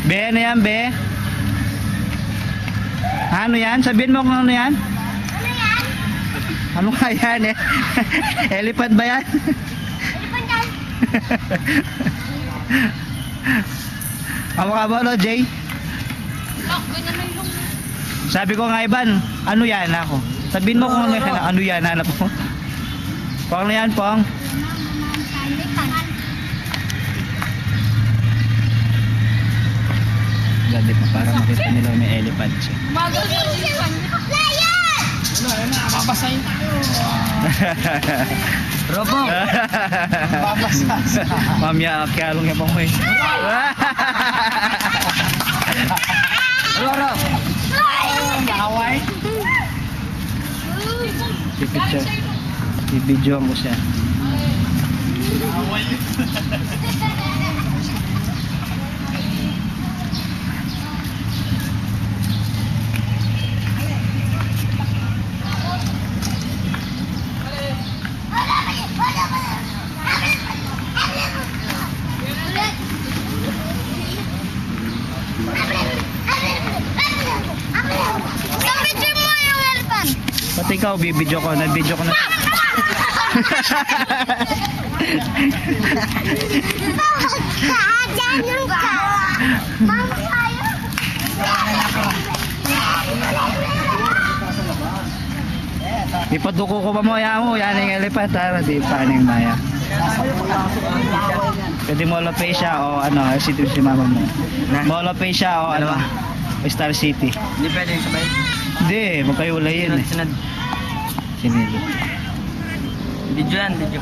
Be, ano yan, be? Ano yan? Sabihin mo kung ano yan? Ano yan? Ano nga yan eh? Elephant ba yan? Elephant yan. Ano ka ba, no, Jay? Ganyan na yung... Sabi ko nga, Ivan, ano yan ako? Sabihin mo kung ano yan, hanap mo. Kung ano yan, Pong? Gabi pa, para makita nila may elephant siya. Lion! Babasahin tayo. Robo. Mamaya, kyalong yung pong Roro. Away. Bibidyoan ko siya. Picture mo yung elephant. Pati ikaw, bibidyo ko. Nabidyo ko na. Dyan ka. Mama tayo. Ipaduko ko pa mo, yan yung elephant, ha? Di pa yung maya. Pwede Molopecia o ano, si mama mo. Molopecia o ano, Star City. Hindi pwede yung sabay. Hindi, magkayulay yun eh. Sunod. Sinili. Video yan, video.